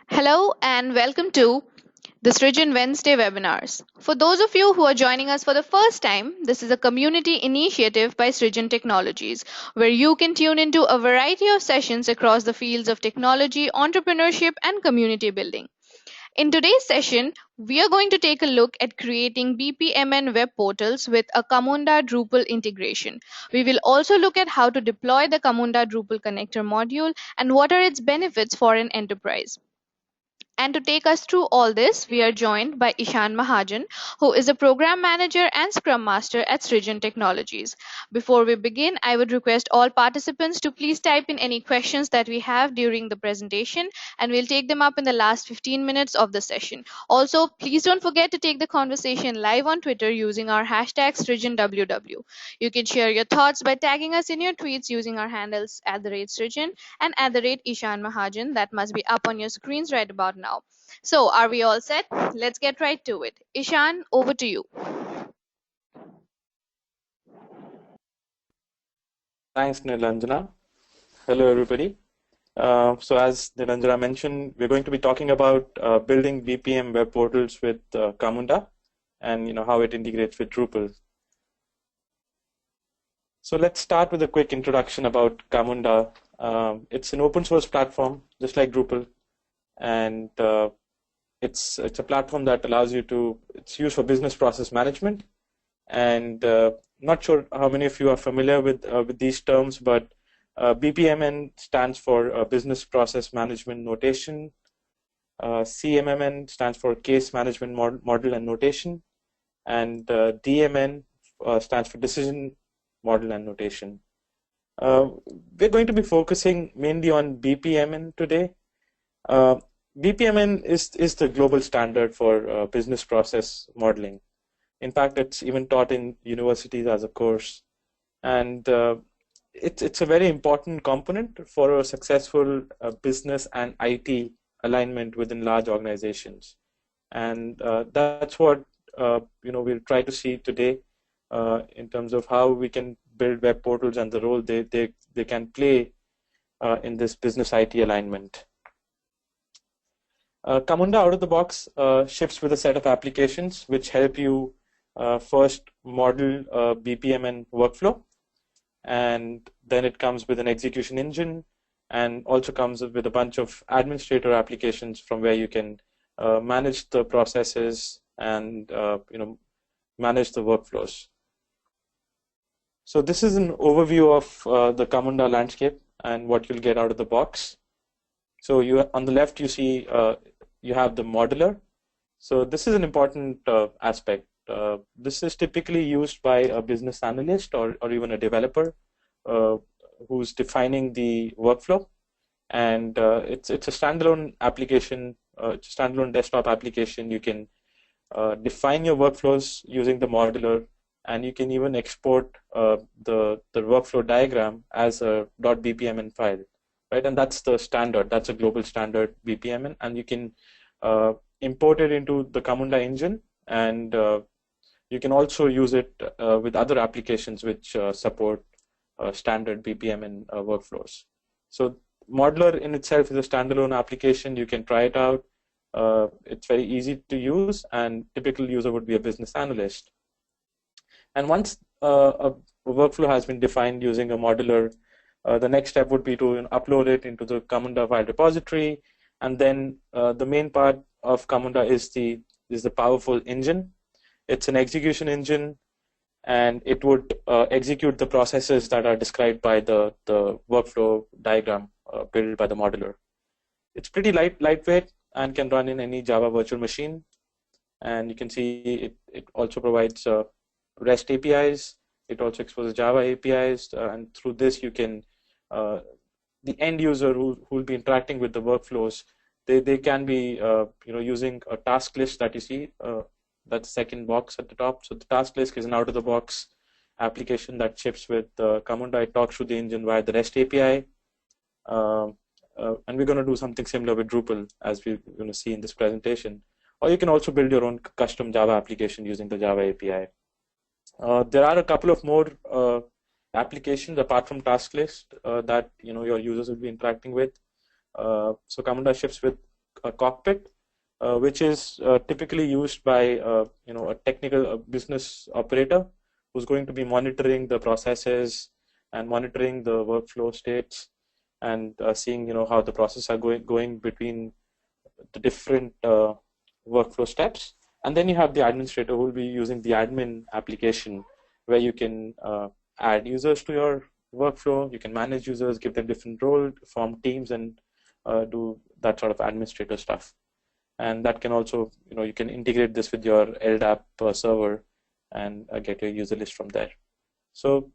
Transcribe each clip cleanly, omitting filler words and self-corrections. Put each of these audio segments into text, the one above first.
Hello and welcome to the Srijan Wednesday webinars. For those of you who are joining us for the first time, this is a community initiative by Srijan Technologies where you can tune into a variety of sessions across the fields of technology, entrepreneurship, and community building. In today's session, we are going to take a look at creating BPMN web portals with a Camunda-Drupal integration. We will also look at how to deploy the Camunda-Drupal connector module and what are its benefits for an enterprise. And to take us through all this, we are joined by Ishan Mahajan, who is a program manager and scrum master at Srijan Technologies. Before we begin, I would request all participants to please type in any questions that we have during the presentation, and we'll take them up in the last 15 minutes of the session. Also, please don't forget to take the conversation live on Twitter using our hashtag SrijanWW. You can share your thoughts by tagging us in your tweets using our handles @Srijan and @Ishan Mahajan that must be up on your screens right about now. So, are we all set? Let's get right to it. Ishan, over to you. Thanks, Nilanjana. Hello, everybody. As Nilanjana mentioned, we're going to be talking about building BPM web portals with Camunda and how it integrates with Drupal. So let's start with a quick introduction about Camunda. It's an open source platform, just like Drupal, and it's a platform that allows you to. It's used for business process management, and not sure how many of you are familiar with these terms, but BPMN stands for Business Process Management Notation. CMMN stands for Case Management Model and Notation, and DMN stands for Decision Model and Notation. We're going to be focusing mainly on BPMN today. BPMN is the global standard for business process modeling. In fact, it's even taught in universities as a course, and it's a very important component for a successful business and IT alignment within large organizations, and that's what we'll try to see today in terms of how we can build web portals and the role they can play in this business IT alignment. Camunda out of the box ships with a set of applications which help you first model BPMN workflow, and then it comes with an execution engine and also comes with a bunch of administrator applications from where you can manage the processes and manage the workflows. So this is an overview of the Camunda landscape and what you'll get out of the box. So on the left you see you have the modeler. So this is an important aspect. This is typically used by a business analyst or even a developer who's defining the workflow, and it's a standalone application. It's a standalone desktop application. You can define your workflows using the modeler, and you can even export the workflow diagram as a .bpmn file, right? And that's the standard. That's a global standard BPMN, and you can import it into the Camunda engine, and you can also use it with other applications which support standard BPMN workflows. So Modeler in itself is a standalone application. You can try it out. It's very easy to use, and typical user would be a business analyst. And once a workflow has been defined using a modeler, the next step would be to upload it into the Camunda file repository, and then the main part of Camunda is the powerful engine. It's an execution engine, and it would execute the processes that are described by the workflow diagram built by the modeler. It's pretty lightweight and can run in any Java virtual machine. And you can see it also provides REST APIs. It also exposes Java APIs, and through this you can the end user who will be interacting with the workflows, they can be using a task list that you see. That second box at the top. So the task list is an out-of-the-box application that ships with Camunda. It talks to the engine via the REST API, and we're going to do something similar with Drupal, as we're going to see in this presentation. Or you can also build your own custom Java application using the Java API. There are a couple of more applications apart from task list that your users will be interacting with. So Camunda ships with a cockpit, which is typically used by a technical business operator who's going to be monitoring the processes and monitoring the workflow states and seeing how the processes are going between the different workflow steps. And then you have the administrator who will be using the admin application where you can add users to your workflow, you can manage users, give them different roles, form teams, and do that sort of administrator stuff. And that can also, you can integrate this with your LDAP server and get your user list from there. So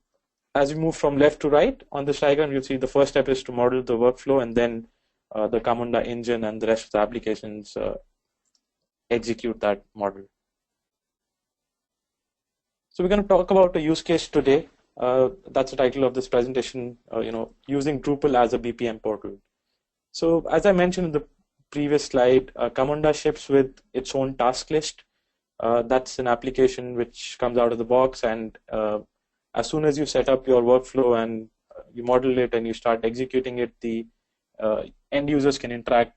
as we move from left to right on this diagram, you'll see the first step is to model the workflow, and then the Camunda engine and the rest of the applications execute that model. So we're going to talk about a use case today. That's the title of this presentation, using Drupal as a BPM portal. So as I mentioned in the previous slide, Camunda ships with its own task list. That's an application which comes out of the box, and as soon as you set up your workflow and you model it and you start executing it, the end users can interact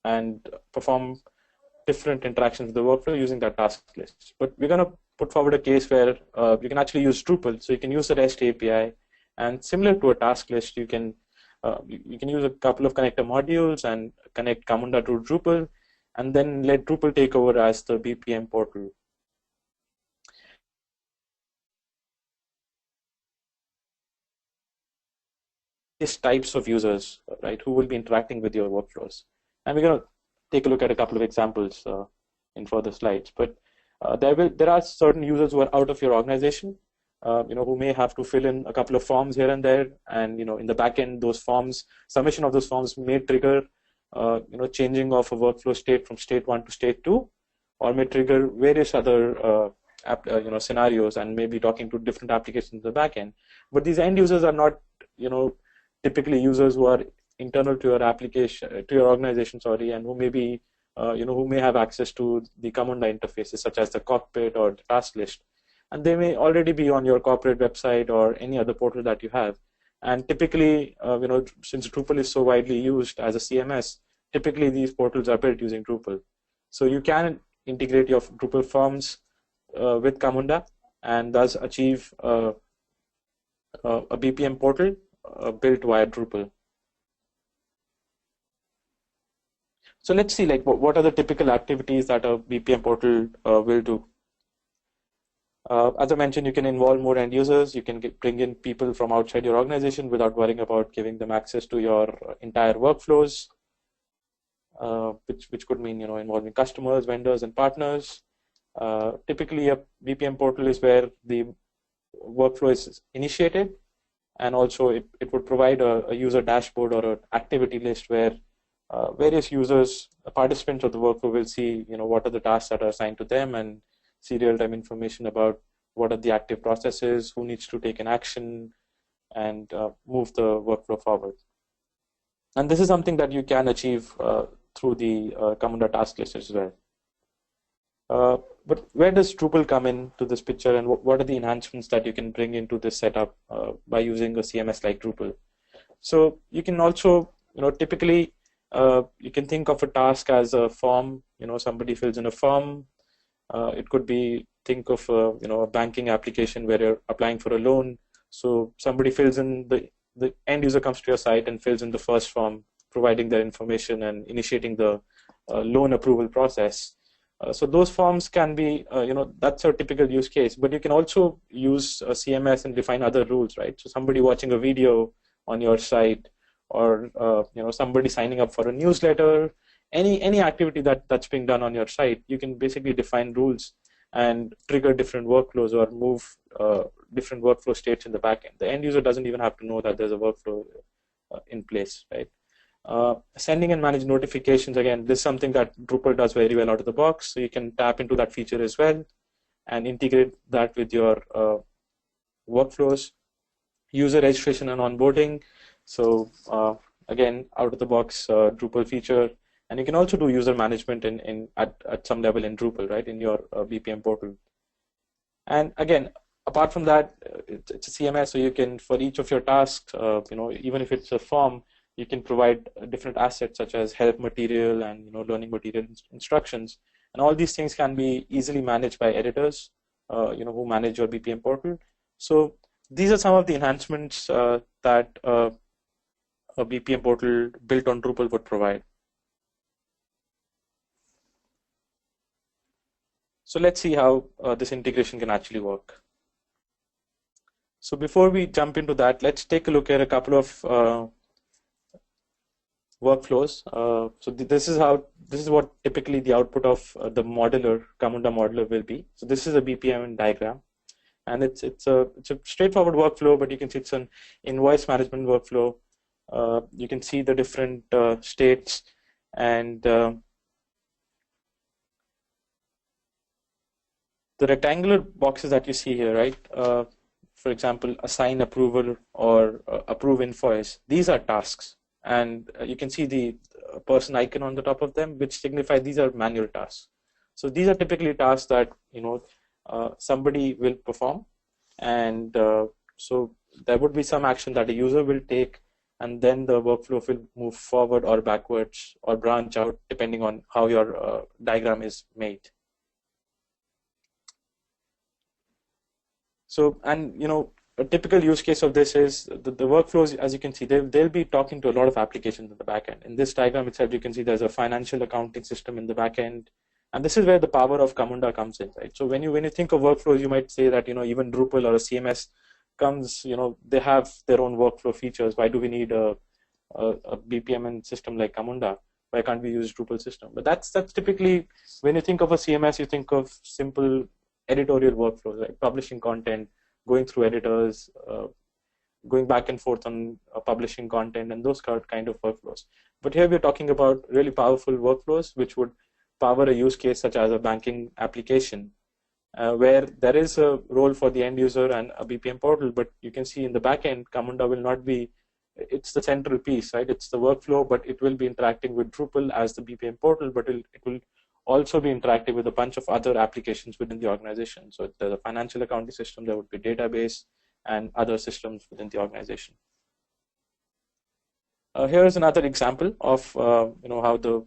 and perform different interactions with the workflow using that task list. But we're going to put forward a case where you can actually use Drupal. So you can use the REST API, and similar to a task list, you can use a couple of connector modules and connect Camunda to Drupal, and then let Drupal take over as the BPM portal. These types of users, right, who will be interacting with your workflows. And we're going to take a look at a couple of examples in further slides. But there are certain users who are out of your organization, who may have to fill in a couple of forms here and there, and in the backend, those forms, submission of those forms may trigger changing of a workflow state from state 1 to state 2, or may trigger various other scenarios, and maybe talking to different applications in the backend. But these end users are not typically users who are internal to your application, to your organization, and who may be who may have access to the Camunda interfaces, such as the cockpit or the task list, and they may already be on your corporate website or any other portal that you have. And typically, since Drupal is so widely used as a CMS, typically these portals are built using Drupal. So you can integrate your Drupal forms with Camunda and thus achieve a BPM portal built via Drupal. So let's see, what are the typical activities that a BPM portal will do. As I mentioned, you can involve more end users. You can bring in people from outside your organization without worrying about giving them access to your entire workflows, which could mean involving customers, vendors, and partners. Typically, a BPM portal is where the workflow is initiated, and also it would provide a user dashboard or an activity list where various users, participants of the workflow, will see what are the tasks that are assigned to them, and see real-time information about what are the active processes, who needs to take an action, and move the workflow forward. And this is something that you can achieve through the Camunda task list as well. But where does Drupal come into this picture, and what are the enhancements that you can bring into this setup by using a CMS like Drupal? So you can also, typically, you can think of a task as a form. Somebody fills in a form. It could be, think of a banking application where you're applying for a loan. So somebody fills in, the end user comes to your site and fills in the first form, providing their information and initiating the loan approval process. So those forms can be, that's a typical use case. But you can also use a CMS and define other rules, right? So somebody watching a video on your site, or somebody signing up for a newsletter, any activity that's being done on your site, you can basically define rules and trigger different workflows or move different workflow states in the backend. The end user doesn't even have to know that there's a workflow in place, right? Sending and manage notifications, again, this is something that Drupal does very well out of the box. So you can tap into that feature as well and integrate that with your workflows. User registration and onboarding. So again, out of the box Drupal feature. And you can also do user management at some level in Drupal, right, in your BPM portal. And again, apart from that, it's a CMS, so you can, for each of your tasks, even if it's a form, You can provide different assets such as help material and learning material instructions, and all these things can be easily managed by editors, who manage your BPM portal. So these are some of the enhancements that a BPM portal built on Drupal would provide. So let's see how this integration can actually work. So before we jump into that, let's take a look at a couple of workflows. So this is what typically the output of the modeler, Camunda modeler, will be. So this is a BPMN diagram, and it's a straightforward workflow, but you can see it's an invoice management workflow. You can see the different states, and the rectangular boxes that you see here, right? For example, assign approval or approve invoice. These are tasks, and you can see the person icon on the top of them, which signify these are manual tasks. So these are typically tasks that somebody will perform, and so there would be some action that a user will take, and then the workflow will move forward or backwards or branch out depending on how your diagram is made. So, and a typical use case of this is the workflows, as you can see, they'll be talking to a lot of applications in the backend. In this diagram itself, you can see there's a financial accounting system in the backend, and this is where the power of Camunda comes in, right? So when you think of workflows, you might say that even Drupal or a CMS comes, they have their own workflow features. Why do we need a BPMN system like Camunda? Why can't we use Drupal system? But that's typically, when you think of a CMS, you think of simple editorial workflows, like publishing content, going through editors, going back and forth on publishing content, and those kind of workflows. But here we're talking about really powerful workflows which would power a use case such as a banking application, where there is a role for the end user and a BPM portal, but you can see in the back end, Camunda will not be, it's the central piece, right? It's the workflow, but it will be interacting with Drupal as the BPM portal, but it will also be interactive with a bunch of other applications within the organization. So there's a financial accounting system, there would be database and other systems within the organization. Here is another example of how the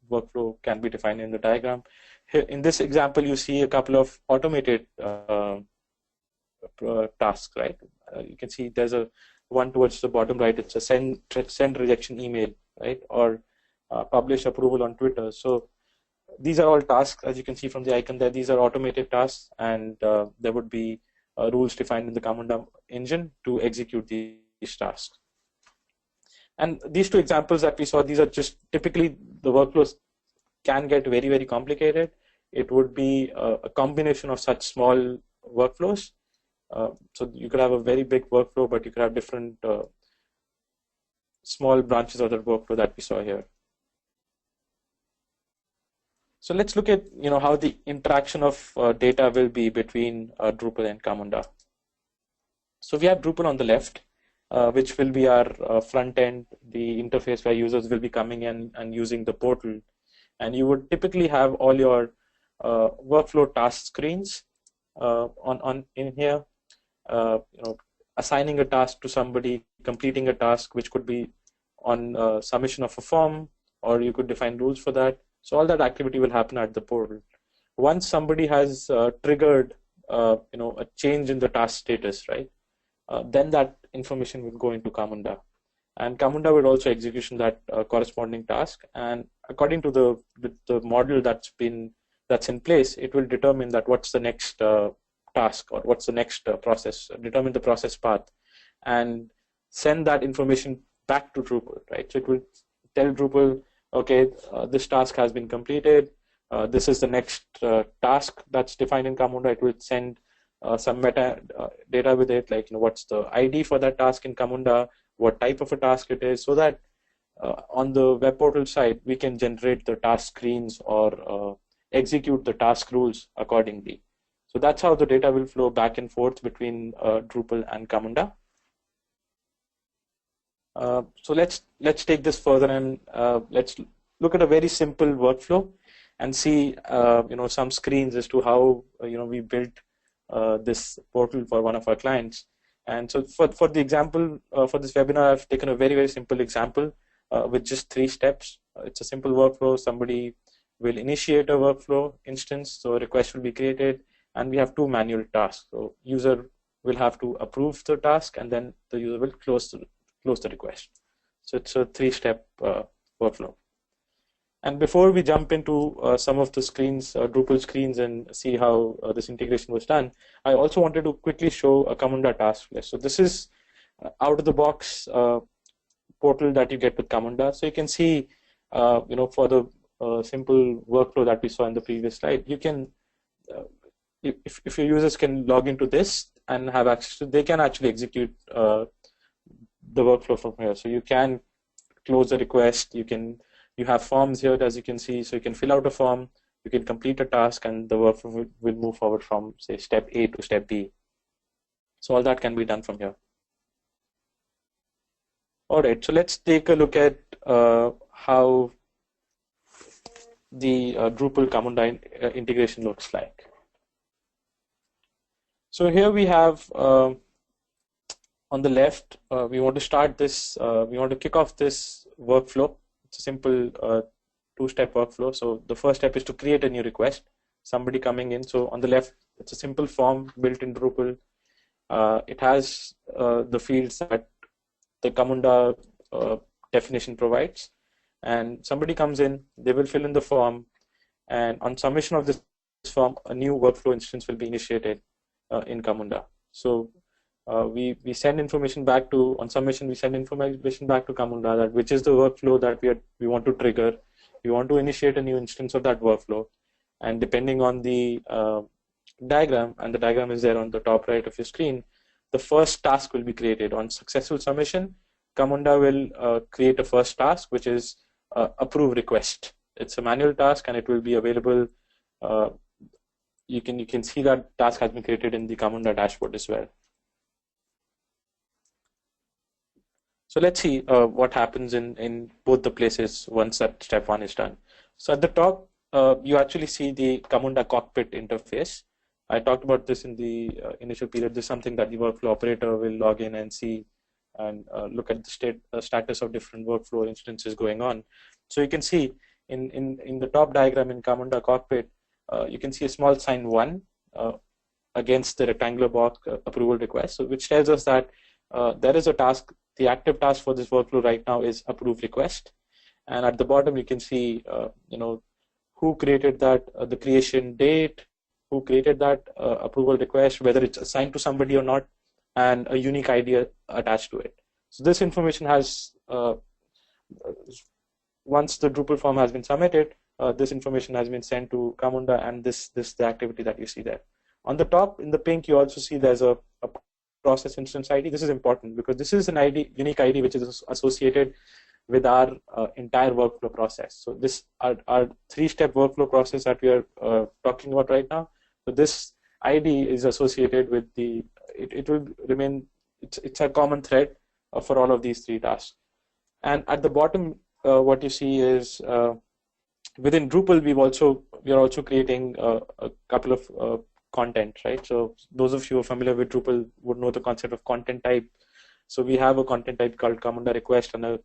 workflow can be defined in the diagram. Here, in this example, you see a couple of automated tasks, right? You can see there's a one towards the bottom right. It's a send rejection email, right? Or publish approval on Twitter. So these are all tasks, as you can see from the icon there. These are automated tasks, and there would be rules defined in the Camunda engine to execute these tasks. And these two examples that we saw, these are just typically the workflows can get very, very complicated. It would be a combination of such small workflows. So you could have a very big workflow, but you could have different small branches of that workflow that we saw here. So let's look at how the interaction of data will be between Drupal and Camunda. So we have Drupal on the left, which will be our front end, the interface where users will be coming in and using the portal. And you would typically have all your workflow task screens in here. Assigning a task to somebody, completing a task, which could be on submission of a form, or you could define rules for that. So all that activity will happen at the portal. Once somebody has triggered, a change in the task status, right? Then that information will go into Camunda, and Camunda will also execution that corresponding task. And according to the model that's in place, it will determine that what's the next task or what's the next process, determine the process path, and send that information back to Drupal, right? So it will tell Drupal, okay, this task has been completed. This is the next task that's defined in Camunda. It will send some meta data with it, like what's the ID for that task in Camunda, what type of a task it is, so that on the web portal side we can generate the task screens or execute the task rules accordingly. So that's how the data will flow back and forth between Drupal and Camunda. So let's take this further, and let's look at a very simple workflow and see some screens as to how we built this portal for one of our clients. And so for the example, for this webinar, I've taken a very, very simple example with just 3 steps. It's a simple workflow. Somebody will initiate a workflow instance, so a request will be created, and we have 2 manual tasks. So user will have to approve the task, and then the user will close the request. So it's a 3-step workflow. And before we jump into some of the screens, Drupal screens, and see how this integration was done, I also wanted to quickly show a Camunda task list. So this is out of the box portal that you get with Camunda. So you can see, for the simple workflow that we saw in the previous slide, you can, if your users can log into this and have access to, they can actually execute the workflow from here. So you can close the request. You have forms here, as you can see, so you can fill out a form, you can complete a task, and the workflow will move forward from, say, step A to step B. So all that can be done from here. All right, so let's take a look at how the Drupal-Camunda integration looks like. So here we have, on the left, we want to start this, we want to kick off this workflow. It's a simple 2-step workflow. So the first step is to create a new request, somebody coming in. So on the left, it's a simple form built in Drupal. It has the fields that the Camunda definition provides. And somebody comes in, they will fill in the form. And on submission of this form, a new workflow instance will be initiated in Camunda. So we send information back to, on submission, we send information back to Camunda, that which is the workflow that we want to trigger. We want to initiate a new instance of that workflow, and depending on the diagram, and the diagram is there on the top right of your screen, the first task will be created. On successful submission, Camunda will create a first task, which is approve request. It's a manual task, and it will be available. You can see that task has been created in the Camunda dashboard as well. So let's see what happens in both the places once that step 1 is done. So at the top, you actually see the Camunda cockpit interface. I talked about this in the initial period. This is something that the workflow operator will log in and see and look at the status of different workflow instances going on. So you can see in the top diagram in Camunda cockpit, you can see a small sign 1 against the rectangular box approval request, so which tells us that there is a task. The active task for this workflow right now is approve request, and at the bottom you can see who created that, the creation date, who created that approval request, whether it's assigned to somebody or not, and a unique ID attached to it. So this information has, once the Drupal form has been submitted, this information has been sent to Camunda, and this the activity that you see there. On the top in the pink, you also see there's a process instance ID. This is important because this is an ID, unique ID, which is associated with our entire workflow process. So this our 3-step workflow process that we are talking about right now. So this ID is associated with the, it will remain, it's a common thread for all of these 3 tasks. And at the bottom, what you see is within Drupal, we are also creating a couple of content, right? So those of you who are familiar with Drupal would know the concept of content type. So we have a content type called Camunda request, and a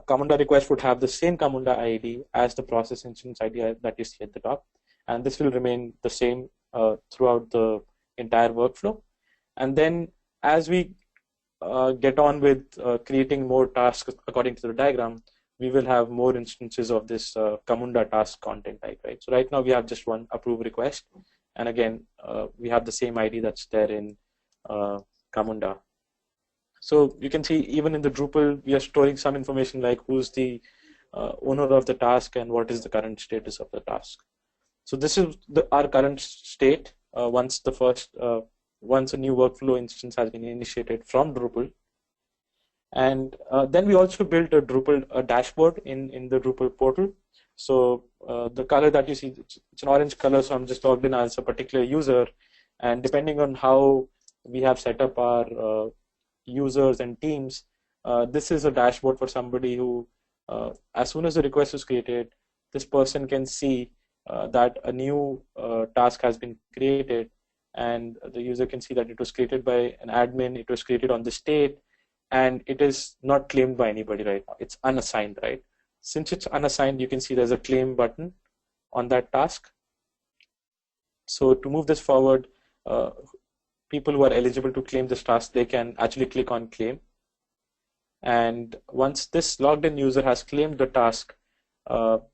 Camunda request would have the same Camunda ID as the process instance ID that you see at the top, and this will remain the same throughout the entire workflow. And then as we get on with creating more tasks according to the diagram, we will have more instances of this Camunda task content type, right? So right now we have just one approve request. And again, we have the same ID that's there in Camunda. So you can see even in the Drupal, we are storing some information like who's the owner of the task and what is the current status of the task. So this is our current state once a new workflow instance has been initiated from Drupal. And then we also built a dashboard in the Drupal portal. So the color that you see, it's an orange color, so I'm just logged in as a particular user. And depending on how we have set up our users and teams, this is a dashboard for somebody who, as soon as the request is created, this person can see that a new task has been created, and the user can see that it was created by an admin, it was created on the state, and it is not claimed by anybody right now. It's unassigned, right? Since it's unassigned, you can see there's a claim button on that task. So to move this forward, people who are eligible to claim this task, they can actually click on claim. And once this logged in user has claimed the task,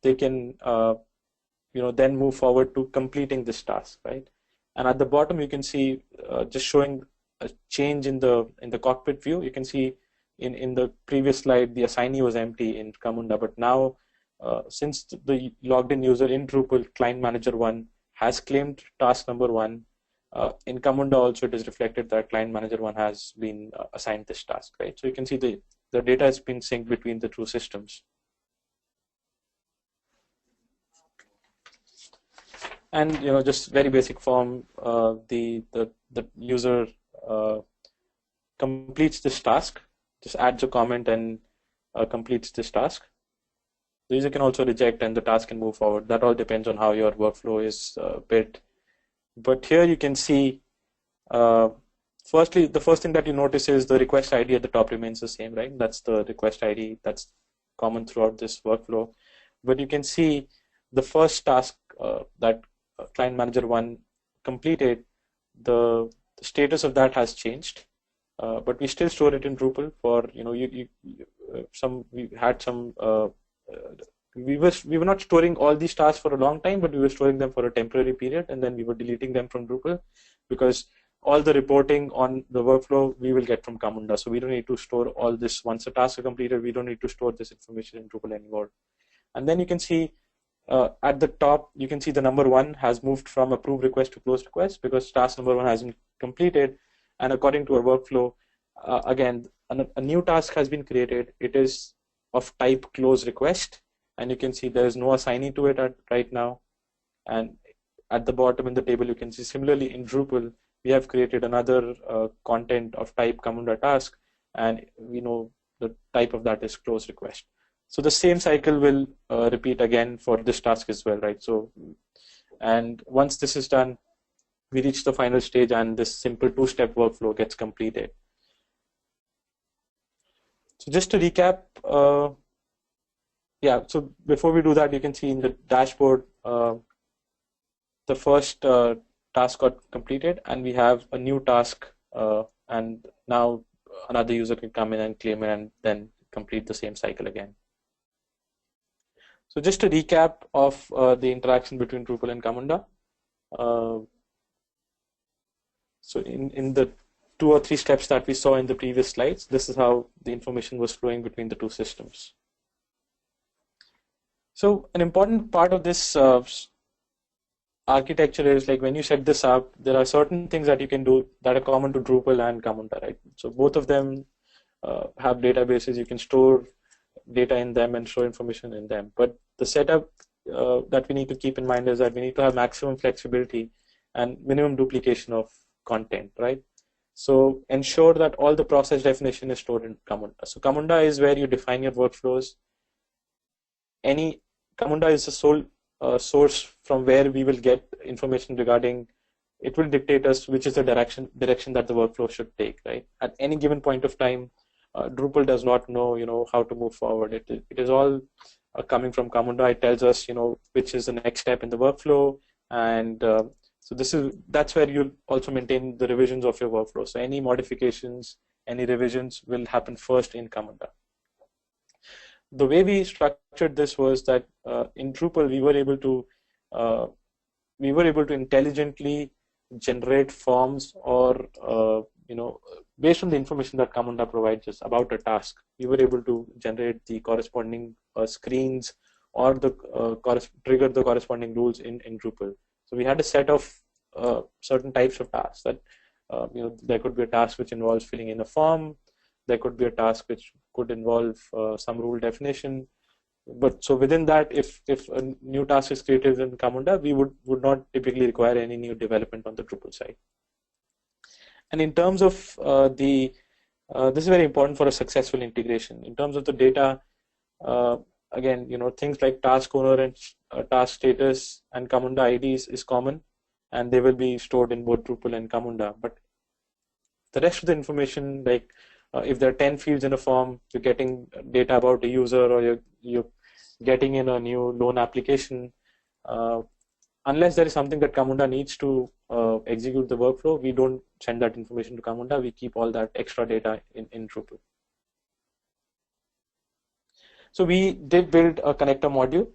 they can then move forward to completing this task, right? And at the bottom, you can see just showing a change in the cockpit view. You can see in the previous slide, the assignee was empty in Camunda, but now since the logged in user in Drupal client manager 1 has claimed task number 1, in Camunda also it is reflected that client manager 1 has been assigned this task, right? So you can see the data has been synced between the two systems. And just very basic form, the user completes this task, just adds a comment and completes this task. The user can also reject and the task can move forward. That all depends on how your workflow is built. But here you can see, firstly, the first thing that you notice is the request ID at the top remains the same, right? That's the request ID that's common throughout this workflow. But you can see the first task that client manager 1 completed, the status of that has changed, but we still store it in Drupal for we were not storing all these tasks for a long time, but we were storing them for a temporary period, and then we were deleting them from Drupal because all the reporting on the workflow we will get from Camunda, so we don't need to store all this. Once a task is completed, we don't need to store this information in Drupal anymore. And then you can see at the top, you can see the number 1 has moved from approved request to closed request because task number 1 has been completed. And according to our workflow, again, a new task has been created. It is of type close request, and you can see there is no assignee to it right now. And at the bottom in the table, you can see similarly in Drupal, we have created another content of type Camunda task, and we know the type of that is close request. So the same cycle will repeat again for this task as well, right? So, and once this is done, we reach the final stage and this simple 2-step workflow gets completed. So just to recap, so before we do that, you can see in the dashboard, the first task got completed and we have a new task, and now another user can come in and claim it and then complete the same cycle again. So just a recap of the interaction between Drupal and Camunda. So in the 2 or 3 steps that we saw in the previous slides, this is how the information was flowing between the two systems. So an important part of this architecture is, like, when you set this up, there are certain things that you can do that are common to Drupal and Camunda, right? So both of them have databases. You can store data in them and store information in them. But the setup that we need to keep in mind is that we need to have maximum flexibility and minimum duplication of content, right? So ensure that all the process definition is stored in Camunda. So Camunda is where you define your workflows. Camunda is the sole source from where we will get information regarding. It will dictate us which is the direction that the workflow should take, right? At any given point of time, Drupal does not know, how to move forward. It is all coming from Camunda. It tells us, which is the next step in the workflow, and so that's where you'll also maintain the revisions of your workflow. So any modifications, any revisions will happen first in Camunda. The way we structured this was that in Drupal we were able to intelligently generate forms, or based on the information that Camunda provides us about a task, we were able to generate the corresponding screens or trigger the corresponding rules in Drupal. So we had a set of certain types of tasks that there could be a task which involves filling in a form. There could be a task which could involve some rule definition. But so within that, if a new task is created in Camunda, we would not typically require any new development on the Drupal side. And in terms of this is very important for a successful integration. In terms of the data, again, things like task owner and task status and Camunda IDs is common. and they will be stored in both Drupal and Camunda. But the rest of the information, like if there are 10 fields in a form, you're getting data about a user, or you're getting in a new loan application. Unless there is something that Camunda needs to execute the workflow, we don't send that information to Camunda. We keep all that extra data in Drupal. So we did build a connector module,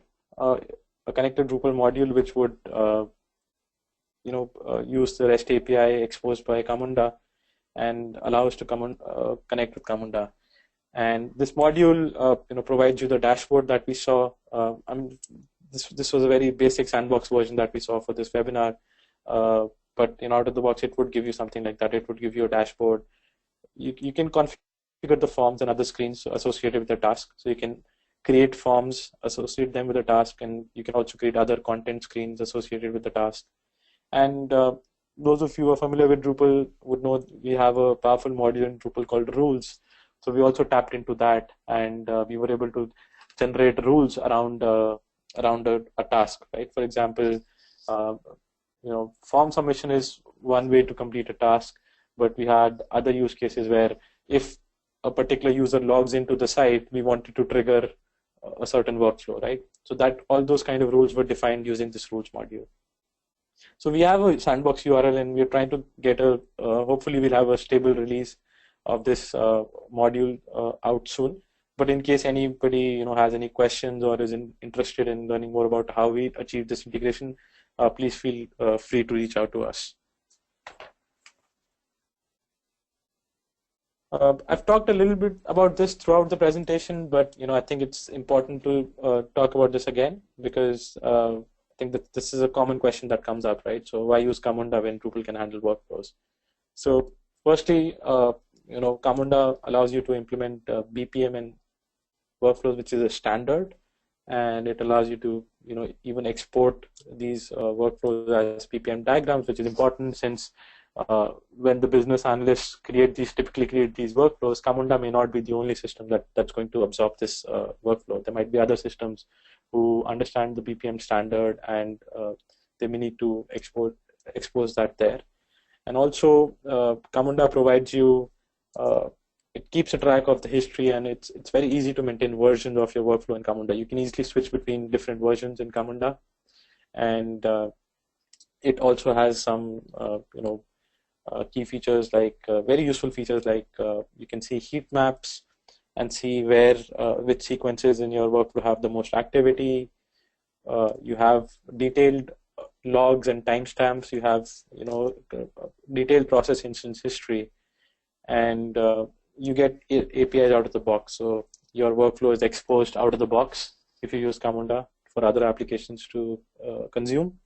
a connector Drupal module, which would use the REST API exposed by Camunda and allow us to connect with Camunda. And this module provides you the dashboard that we saw. This was a very basic sandbox version that we saw for this webinar, but out of the box it would give you something like that. It would give you a dashboard. You can configure the forms and other screens associated with the task. So you can create forms, associate them with the task, and you can also create other content screens associated with the task. And those of you who are familiar with Drupal would know we have a powerful module in Drupal called rules. So we also tapped into that, and we were able to generate rules around a task, right? For example, form submission is one way to complete a task, but we had other use cases where if a particular user logs into the site, we wanted to trigger a certain workflow, right? So that all those kind of rules were defined using this rules module. So we have a sandbox URL, and we're trying to get hopefully we'll have a stable release of this module out soon. But in case anybody has any questions or is interested in learning more about how we achieve this integration, please feel free to reach out to us. I've talked a little bit about this throughout the presentation, but I think it's important to talk about this again, because I think that this is a common question that comes up, right? So why use Camunda when Drupal can handle workflows? So firstly, Camunda allows you to implement BPMN workflows, which is a standard, and it allows you to even export these workflows as BPM diagrams, which is important since when the business analysts typically create these workflows, Camunda may not be the only system that's going to absorb this workflow. There might be other systems who understand the BPM standard, and they may need to expose that there. And also, Camunda provides you, it keeps a track of the history, and it's very easy to maintain versions of your workflow in Camunda. You can easily switch between different versions in Camunda, and it also has some key features, like very useful features, like you can see heat maps and see which sequences in your workflow have the most activity. You have detailed logs and timestamps. You have detailed process instance history, and you get APIs out of the box. So your workflow is exposed out of the box if you use Camunda for other applications to consume.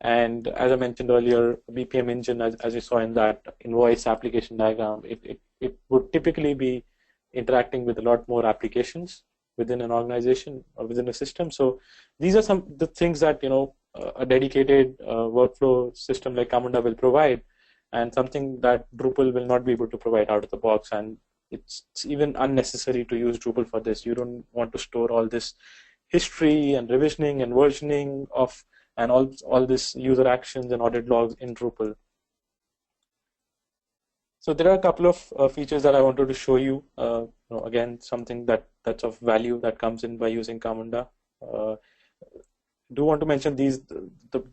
And as I mentioned earlier, BPM engine, as you saw in that invoice application diagram, it would typically be interacting with a lot more applications within an organization or within a system. So these are some the things that a dedicated workflow system like Camunda will provide, and something that Drupal will not be able to provide out of the box. And it's even unnecessary to use Drupal for this. You don't want to store all this history and revisioning and versioning of and all this user actions and audit logs in Drupal. So there are a couple of features that I wanted to show you. Again, something that's of value that comes in by using Camunda. Do want to mention these, the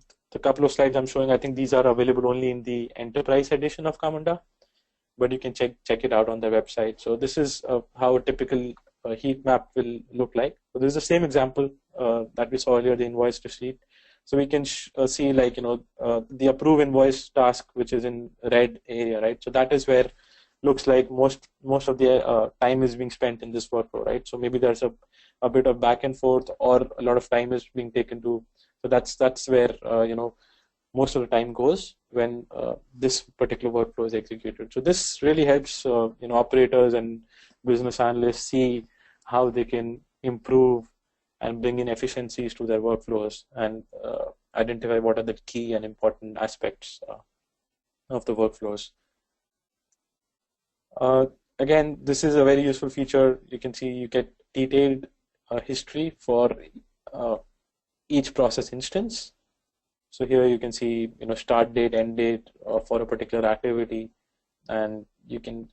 couple of slides I'm showing. I think these are available only in the enterprise edition of Camunda, but you can check it out on their website. So this is how a typical heat map will look like. So this is the same example that we saw earlier, the invoice receipt. So we can see the approve invoice task, which is in red area, right? So that is where looks like most of the time is being spent in this workflow, right? So maybe there's a bit of back and forth, or a lot of time is being taken to. So that's where most of the time goes when this particular workflow is executed. So this really helps operators and business analysts see how they can improve and bring in efficiencies to their workflows, and identify what are the key and important aspects of the workflows. Again, this is a very useful feature. You can see you get detailed history for each process instance. So here you can see, start date, end date for a particular activity, and you can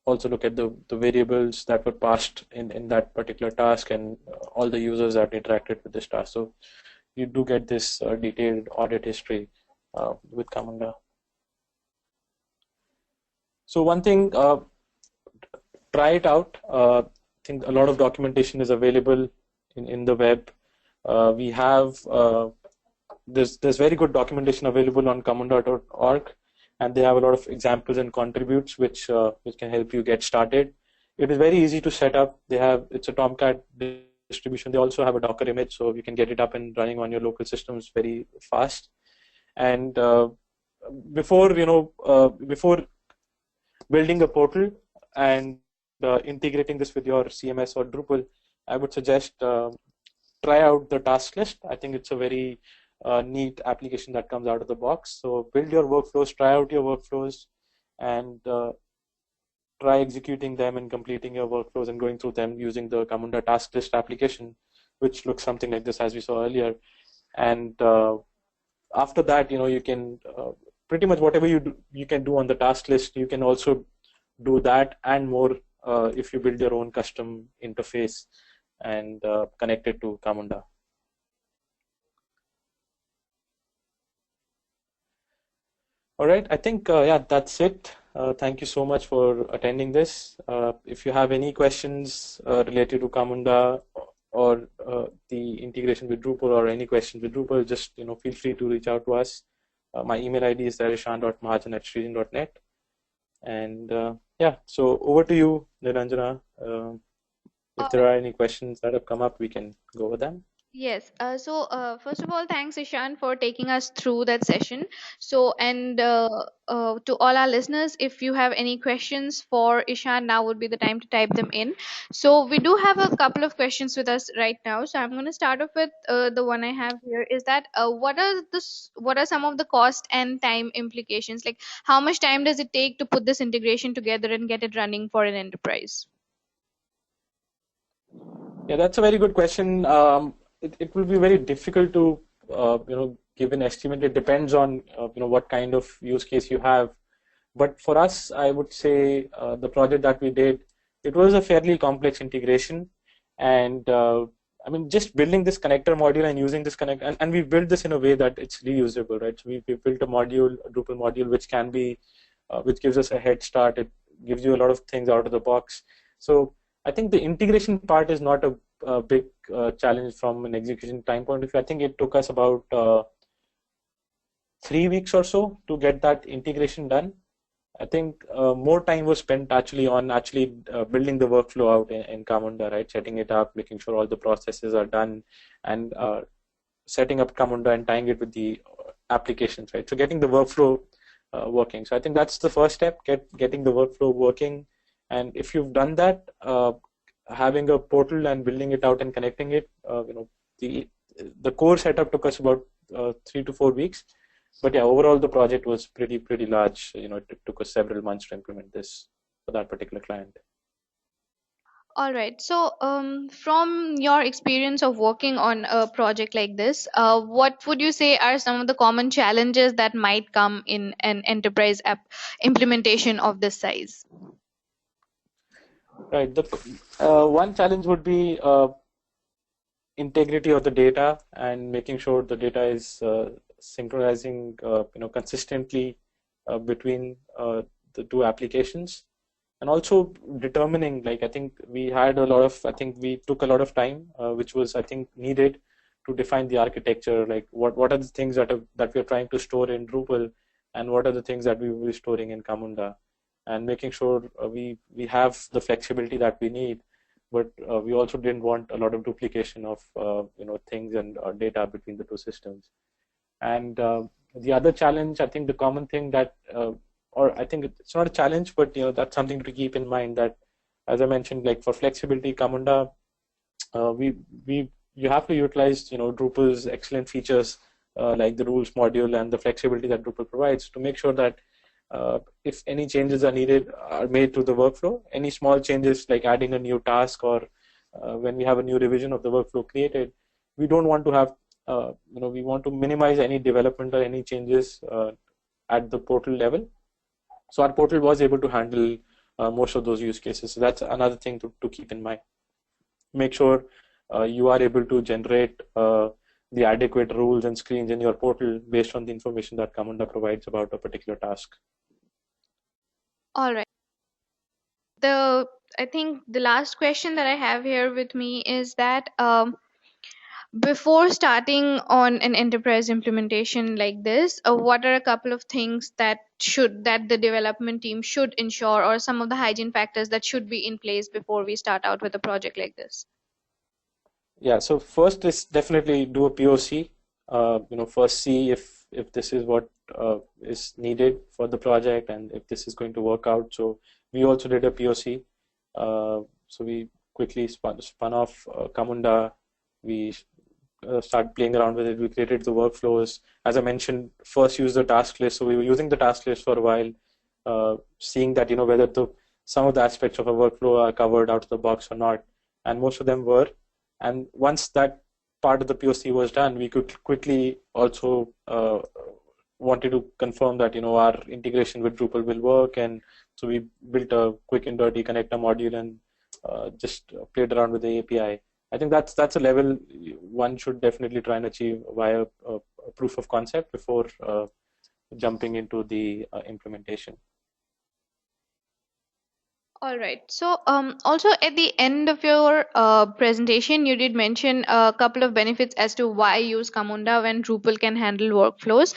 also look at the variables that were passed in that particular task and all the users that interacted with this task. So you do get this detailed audit history with Camunda. So one thing, try it out. I think a lot of documentation is available in the web. We have there's very good documentation available on camunda.org, and they have a lot of examples and contributes which can help you get started. It is very easy to set up. It's a Tomcat distribution. They also have a Docker image, so you can get it up and running on your local systems very fast. And before building a portal and integrating this with your CMS or Drupal, I would suggest try out the task list. I think it's a very neat application that comes out of the box. So build your workflows, try out your workflows, and try executing them and completing your workflows and going through them using the Camunda task list application, which looks something like this as we saw earlier. And after that, you can pretty much whatever you can do on the task list, you can also do that and more if you build your own custom interface and connect it to Camunda. All right, I think that's it. Thank you so much for attending this. If you have any questions related to Camunda or the integration with Drupal or any questions with Drupal, just feel free to reach out to us. My email ID is ishan.mahajan@srijan.net. And so over to you, Niranjana. If there are any questions that have come up, we can go over them. Yes. First of all, thanks, Ishan, for taking us through that session. So, and to all our listeners, if you have any questions for Ishan, now would be the time to type them in. So, we do have a couple of questions with us right now. So, I'm going to start off with the one I have here. Is that what are some of the cost and time implications? Like, how much time does it take to put this integration together and get it running for an enterprise? Yeah, that's a very good question. It will be very difficult to give an estimate. It depends on what kind of use case you have. But for us, I would say the project that we did, it was a fairly complex integration, and just building this connector module and using this connect, and we built this in a way that it's reusable, right? So we built a module, a Drupal module, which can be, which gives us a head start. It gives you a lot of things out of the box. So I think the integration part is not a big challenge from an execution time point of view. I think it took us about 3 weeks or so to get that integration done. I think more time was spent on building the workflow out in Camunda, right? Setting it up, making sure all the processes are done, and setting up Camunda and tying it with the applications, right? So getting the workflow working. So I think that's the first step, getting the workflow working. And if you've done that, having a portal and building it out and connecting it, the core setup took us about 3 to 4 weeks. But yeah, overall the project was pretty large. It took us several months to implement this for that particular client. All right. So, from your experience of working on a project like this, what would you say are some of the common challenges that might come in an enterprise app implementation of this size? Right. The one challenge would be integrity of the data and making sure the data is synchronizing, consistently between the two applications, and also determining. Like I think we took a lot of time, which was needed to define the architecture. Like what are the things that we are trying to store in Drupal, and what are the things that we will be storing in Camunda, and making sure we have the flexibility that we need, but we also didn't want a lot of duplication of things and data between the two systems. And the other challenge, I think the common thing that, or I think it's not a challenge, but that's something to keep in mind, that as I mentioned, like for flexibility, Camunda, you have to utilize Drupal's excellent features like the rules module and the flexibility that Drupal provides to make sure that if any changes are needed are made to the workflow. Any small changes like adding a new task or when we have a new revision of the workflow created, we don't want to have we want to minimize any development or any changes at the portal level. So our portal was able to handle most of those use cases. So that's another thing to keep in mind. Make sure you are able to generate the adequate rules and screens in your portal based on the information that Camunda provides about a particular task. All right. I think the last question that I have here with me is that before starting on an enterprise implementation like this, what are a couple of things that the development team should ensure, or some of the hygiene factors that should be in place before we start out with a project like this? Yeah, so first is definitely do a POC. First see if this is what is needed for the project and if this is going to work out. So we also did a POC. So we quickly spun off Camunda. We started playing around with it. We created the workflows. As I mentioned, first use the task list. So we were using the task list for a while, seeing that whether some of the aspects of a workflow are covered out of the box or not, and most of them were. And once that part of the POC was done, we could quickly also wanted to confirm that our integration with Drupal will work, and so we built a quick and dirty connector module and just played around with the API. I think that's a level one should definitely try and achieve via a proof of concept before jumping into the implementation. All right. So, also at the end of your presentation, you did mention a couple of benefits as to why use Camunda when Drupal can handle workflows.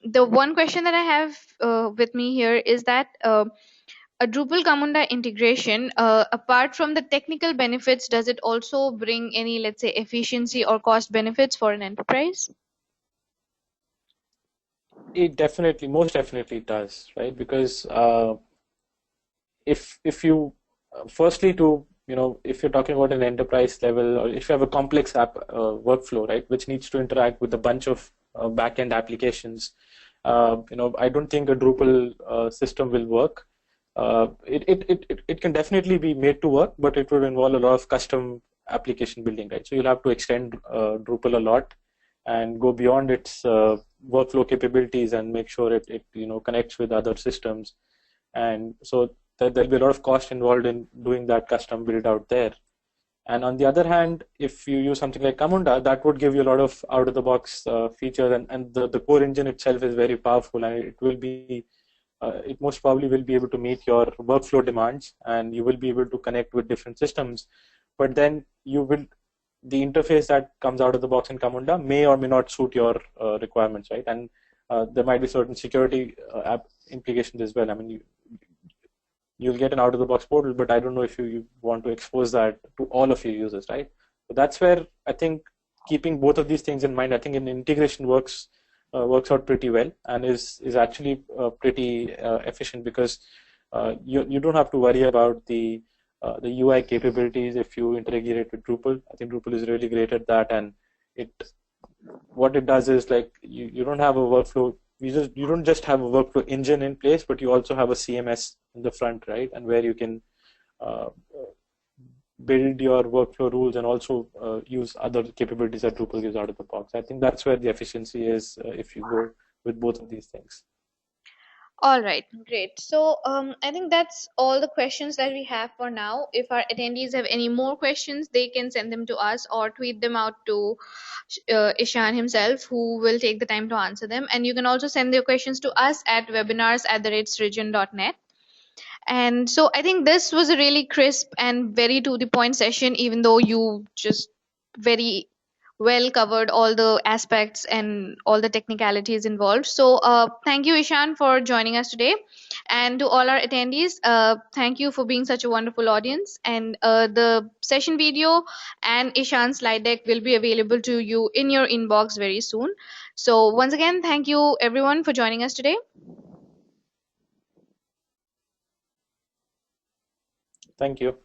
The one question that I have with me here is that a Drupal-Camunda integration, apart from the technical benefits, does it also bring any, let's say, efficiency or cost benefits for an enterprise? It definitely, most definitely does, right? Because if you firstly to if you're talking about an enterprise level, or if you have a complex app workflow, right, which needs to interact with a bunch of back-end applications, I don't think a Drupal system will work. It can definitely be made to work, but it would involve a lot of custom application building, right? So you'll have to extend Drupal a lot and go beyond its workflow capabilities and make sure it connects with other systems, and so there'll be a lot of cost involved in doing that custom build out there. And on the other hand, if you use something like Camunda, that would give you a lot of out-of-the-box features, and the core engine itself is very powerful, and it most probably will be able to meet your workflow demands, and you will be able to connect with different systems. But then the interface that comes out of the box in Camunda may or may not suit your requirements, right? And there might be certain security app implications as well. I mean, you'll get an out-of-the-box portal, but I don't know if you want to expose that to all of your users, right? So that's where I think keeping both of these things in mind, I think an integration works out pretty well and is actually pretty efficient, because you don't have to worry about the UI capabilities if you integrate with Drupal. I think Drupal is really great at that, and what it does is, like, you don't have a workflow. You don't just have a workflow engine in place, but you also have a CMS in the front, right? And where you can build your workflow rules and also use other capabilities that Drupal gives out of the box. I think that's where the efficiency is if you go with both of these things. All right, great. So I think that's all the questions that we have for now. If our attendees have any more questions, they can send them to us or tweet them out to Ishan himself, who will take the time to answer them. And you can also send your questions to us at webinars@srijan.net. And so I think this was a really crisp and very to the point session, even though you just very well covered all the aspects and all the technicalities involved. So thank you, Ishan, for joining us today. And to all our attendees, thank you for being such a wonderful audience. And the session video and Ishan's slide deck will be available to you in your inbox very soon. So once again, thank you everyone for joining us today. Thank you.